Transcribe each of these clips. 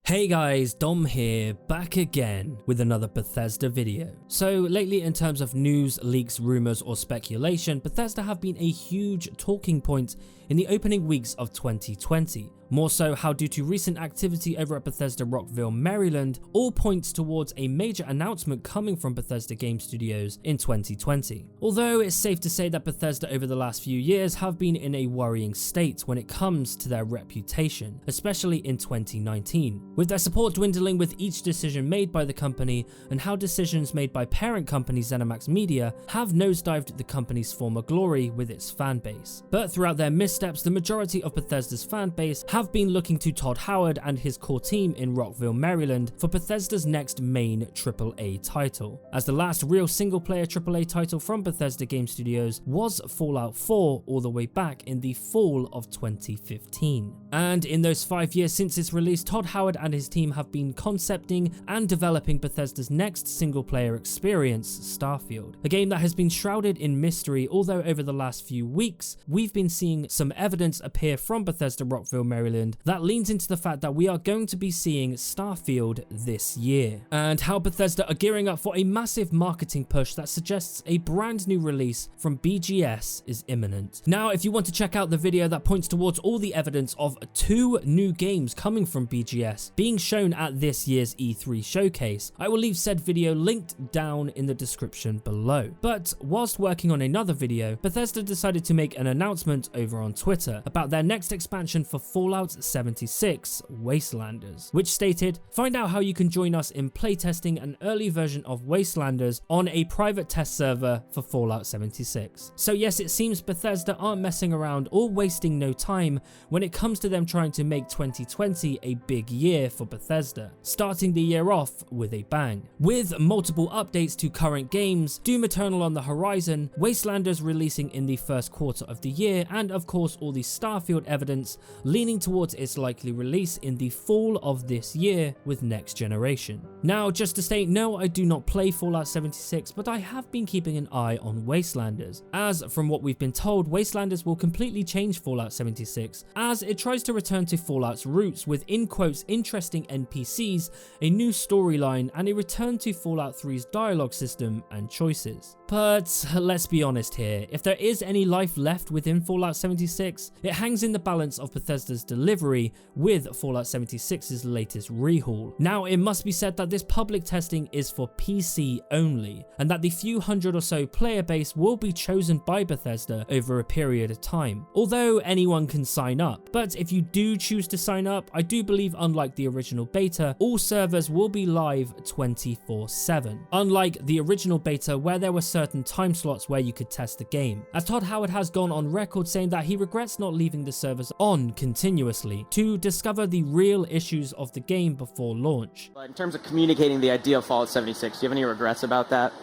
Hey guys, Dom here, back again with another Bethesda video. So lately, in terms of news, leaks, rumors or speculation, Bethesda have been a huge talking point in the opening weeks of 2020. More so how, due to recent activity over at Bethesda Rockville, Maryland, all points towards a major announcement coming from Bethesda Game Studios in 2020. Although it's safe to say that Bethesda over the last few years have been in a worrying state when it comes to their reputation, especially in 2019, with their support dwindling with each decision made by the company and how decisions made by parent company ZeniMax Media have nosedived the company's former glory with its fan base. But throughout their missteps, the majority of Bethesda's fan base have been looking to Todd Howard and his core team in Rockville, Maryland for Bethesda's next main AAA title, as the last real single-player AAA title from Bethesda Game Studios was Fallout 4 all the way back in the fall of 2015. And in those 5 years since its release, Todd Howard and his team have been concepting and developing Bethesda's next single-player experience, Starfield, a game that has been shrouded in mystery, although over the last few weeks we've been seeing some evidence appear from Bethesda Rockville, Maryland that leans into the fact that we are going to be seeing Starfield this year, and how Bethesda are gearing up for a massive marketing push that suggests a brand new release from BGS is imminent. Now, if you want to check out the video that points towards all the evidence of 2 new games coming from BGS being shown at this year's E3 showcase, I will leave said video linked down in the description below. But whilst working on another video, Bethesda decided to make an announcement over on Twitter about their next expansion for Fallout 76, Wastelanders, which stated, "Find out how you can join us in playtesting an early version of Wastelanders on a private test server for Fallout 76. So yes, it seems Bethesda aren't messing around or wasting no time when it comes to them trying to make 2020 a big year for Bethesda, starting the year off with a bang. With multiple updates to current games, Doom Eternal on the horizon, Wastelanders releasing in the first quarter of the year, and of course all the Starfield evidence leaning towards its likely release in the fall of this year with Next Generation. Now, just to state, no, I do not play Fallout 76, but I have been keeping an eye on Wastelanders, as from what we've been told, Wastelanders will completely change Fallout 76 as it tries to return to Fallout's roots with, in quotes, interesting NPCs, a new storyline, and a return to Fallout 3's dialogue system and choices. But let's be honest here, if there is any life left within Fallout 76, it hangs in the balance of Bethesda's delivery with Fallout 76's latest rehaul. Now, it must be said that this public testing is for PC only, and that the few hundred or so player base will be chosen by Bethesda over a period of time, although anyone can sign up. But if you do choose to sign up, I do believe, unlike the original beta, all servers will be live 24/7, unlike the original beta where there were certain time slots where you could test the game, as Todd Howard has gone on record saying that he regrets not leaving the servers on continuously to discover the real issues of the game before launch. In terms of communicating the idea of Fallout 76, do you have any regrets about that?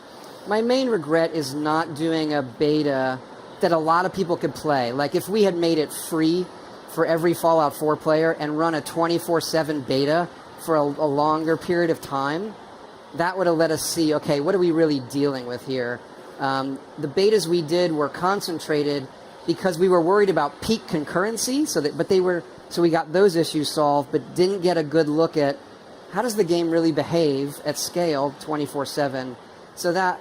My main regret is not doing a beta that a lot of people could play. Like if we had made it free for every Fallout 4 player and run a 24/7 beta for a longer period of time, that would have let us see, okay, what are we really dealing with here? The betas we did were concentrated because we were worried about peak concurrency, so we got those issues solved, but didn't get a good look at how does the game really behave at scale 24/7. So that,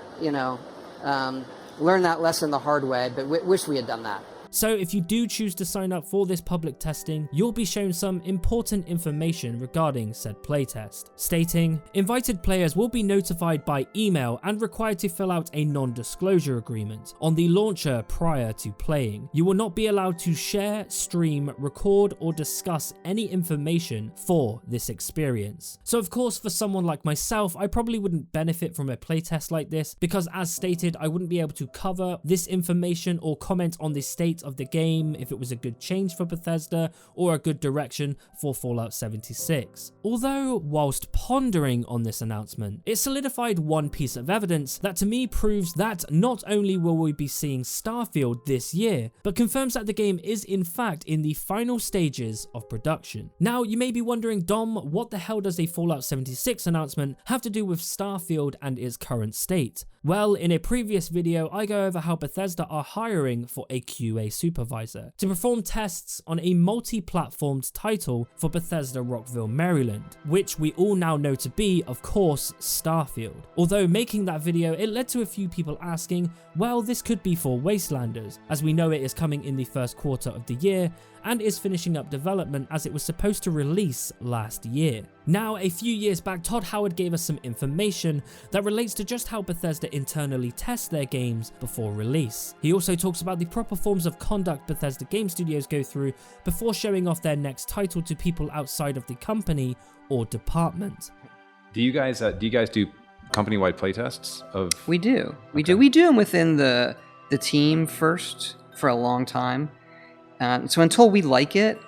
learned that lesson the hard way, but wish we had done that. So if you do choose to sign up for this public testing, you'll be shown some important information regarding said playtest, stating, invited players will be notified by email and required to fill out a non-disclosure agreement on the launcher prior to playing. You will not be allowed to share, stream, record, or discuss any information for this experience. So of course, for someone like myself, I probably wouldn't benefit from a playtest like this because, as stated, I wouldn't be able to cover this information or comment on the state of the game, if it was a good change for Bethesda or a good direction for Fallout 76. Although, whilst pondering on this announcement, it solidified one piece of evidence that to me proves that not only will we be seeing Starfield this year, but confirms that the game is in fact in the final stages of production. Now, you may be wondering, Dom, what the hell does a Fallout 76 announcement have to do with Starfield and its current state? Well, in a previous video, I go over how Bethesda are hiring for a QA supervisor to perform tests on a multi-platformed title for Bethesda Rockville, Maryland, which we all now know to be, of course, Starfield. Although making that video, it led to a few people asking, well, this could be for Wastelanders, as we know it is coming in the first quarter of the year and is finishing up development as it was supposed to release last year. Now, a few years back, Todd Howard gave us some information that relates to just how Bethesda internally tests their games before release. He also talks about the proper forms of conduct Bethesda game studios go through before showing off their next title to people outside of the company or department. Do you guys do company-wide playtests of? We do. We Okay. do them within the team first for a long time. So until we like it,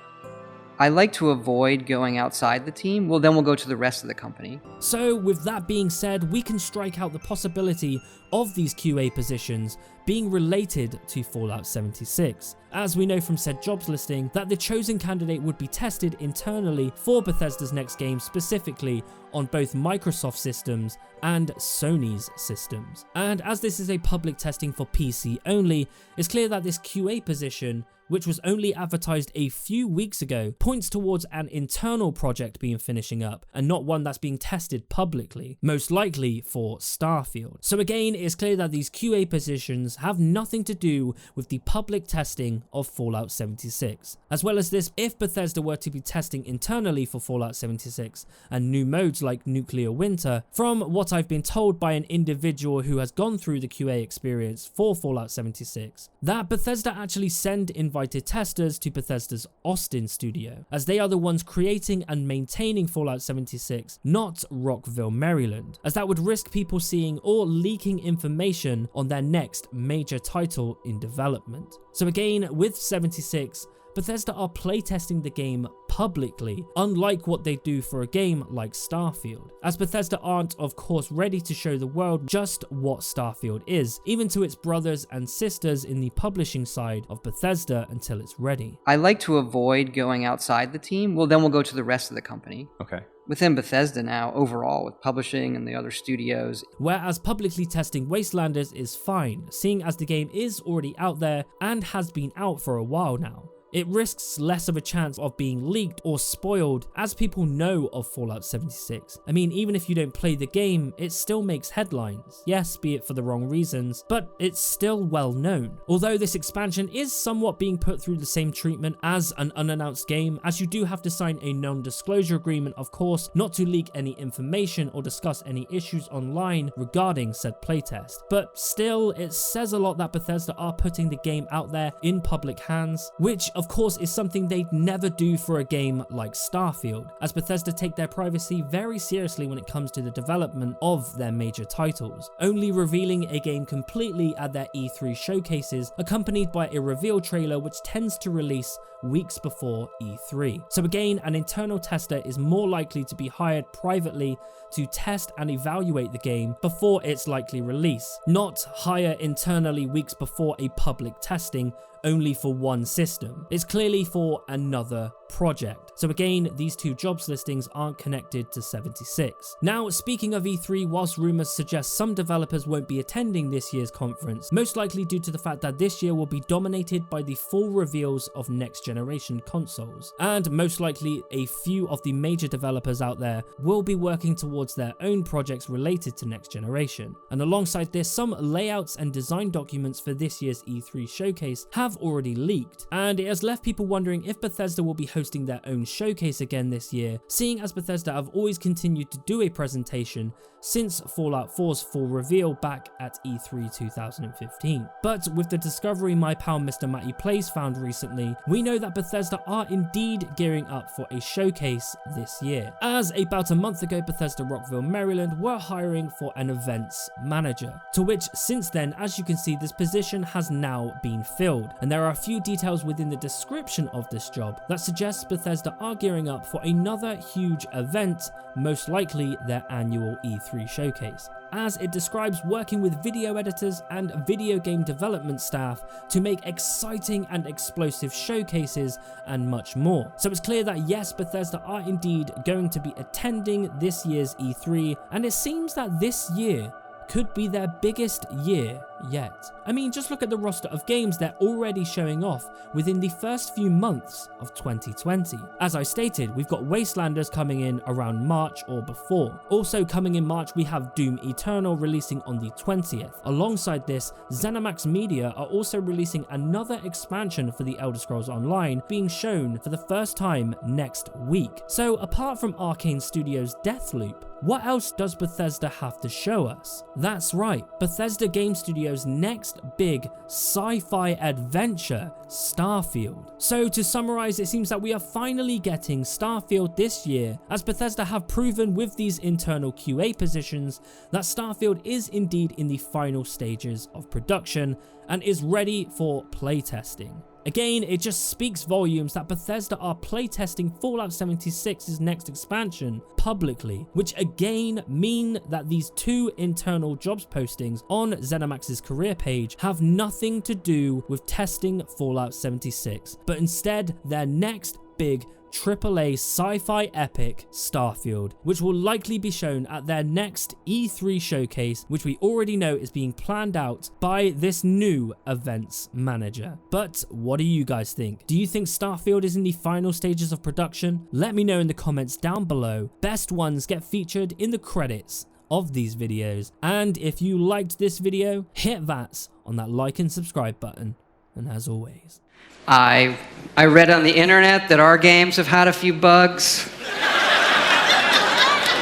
I like to avoid going outside the team. Well, then we'll go to the rest of the company. So with that being said, we can strike out the possibility of these QA positions being related to Fallout 76, as we know from said jobs listing that the chosen candidate would be tested internally for Bethesda's next game, specifically on both Microsoft systems and Sony's systems. And as this is a public testing for PC only, it's clear that this QA position, which was only advertised a few weeks ago, points towards an internal project being finishing up and not one that's being tested publicly, most likely for Starfield. So again, it's clear that these QA positions have nothing to do with the public testing of Fallout 76. As well as this, if Bethesda were to be testing internally for Fallout 76 and new modes like Nuclear Winter, from what I've been told by an individual who has gone through the QA experience for Fallout 76, that Bethesda actually send invited testers to Bethesda's Austin studio, as they are the ones creating and maintaining Fallout 76, not Rockville, Maryland, as that would risk people seeing or leaking information on their next major title in development. So again, with 76, Bethesda are playtesting the game publicly, unlike what they do for a game like Starfield, as Bethesda aren't of course ready to show the world just what Starfield is, even to its brothers and sisters in the publishing side of Bethesda, until it's ready. I like to avoid going outside the team. Well, then we'll go to the rest of the company. Okay. Within Bethesda now, overall, with publishing and the other studios. Whereas publicly testing Wastelanders is fine, seeing as the game is already out there and has been out for a while now. It risks less of a chance of being leaked or spoiled as people know of Fallout 76. I mean, even if you don't play the game, it still makes headlines. Yes, be it for the wrong reasons, but it's still well known. Although this expansion is somewhat being put through the same treatment as an unannounced game, as you do have to sign a non-disclosure agreement, of course, not to leak any information or discuss any issues online regarding said playtest. But still, it says a lot that Bethesda are putting the game out there in public hands, which of course is something they'd never do for a game like Starfield, as Bethesda take their privacy very seriously when it comes to the development of their major titles, only revealing a game completely at their E3 showcases, accompanied by a reveal trailer which tends to release weeks before E3. So again, an internal tester is more likely to be hired privately to test and evaluate the game before its likely release, not hire internally weeks before a public testing only for one system. It's clearly for another project. So again, these two jobs listings aren't connected to 76. Now, speaking of E3, whilst rumors suggest some developers won't be attending this year's conference, most likely due to the fact that this year will be dominated by the full reveals of next generation consoles, and most likely a few of the major developers out there will be working towards their own projects related to next generation. And alongside this, some layouts and design documents for this year's E3 showcase have already leaked, and it has left people wondering if Bethesda will be hosting their own showcase again this year, seeing as Bethesda have always continued to do a presentation since Fallout 4's full reveal back at E3 2015. But with the discovery my pal Mr. Matty Plays found recently, we know that Bethesda are indeed gearing up for a showcase this year, as about a month ago Bethesda Rockville, Maryland were hiring for an events manager, to which since then, as you can see, this position has now been filled, and there are a few details within the description of this job that suggests Bethesda are gearing up for another huge event, most likely their annual E3 showcase, as it describes working with video editors and video game development staff to make exciting and explosive showcases and much more. So it's clear that yes, Bethesda are indeed going to be attending this year's E3, and it seems that this year could be their biggest year yet. I mean, just look at the roster of games they're already showing off within the first few months of 2020. As I stated, we've got Wastelanders coming in around March or before. Also coming in March, we have Doom Eternal releasing on the 20th. Alongside this, ZeniMax Media are also releasing another expansion for the Elder Scrolls Online, being shown for the first time next week. So apart from Arcane Studios' Deathloop, what else does Bethesda have to show us? That's right, Bethesda Game Studios' next big sci-fi adventure, Starfield. So to summarize, it seems that we are finally getting Starfield this year, as Bethesda have proven with these internal QA positions that Starfield is indeed in the final stages of production and is ready for playtesting. Again, it just speaks volumes that Bethesda are playtesting Fallout 76's next expansion publicly, which again mean that these two internal jobs postings on ZeniMax's career page have nothing to do with testing Fallout 76, but instead their next big AAA sci-fi epic, Starfield, which will likely be shown at their next E3 showcase, which we already know is being planned out by this new events manager. But what do you guys think? Do you think Starfield is in the final stages of production? Let me know in the comments down below. Best ones get featured in the credits of these videos. And if you liked this video, hit that on that like and subscribe button. And as always, I read on the internet that our games have had a few bugs.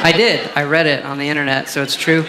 I did. I read it on the internet, so it's true.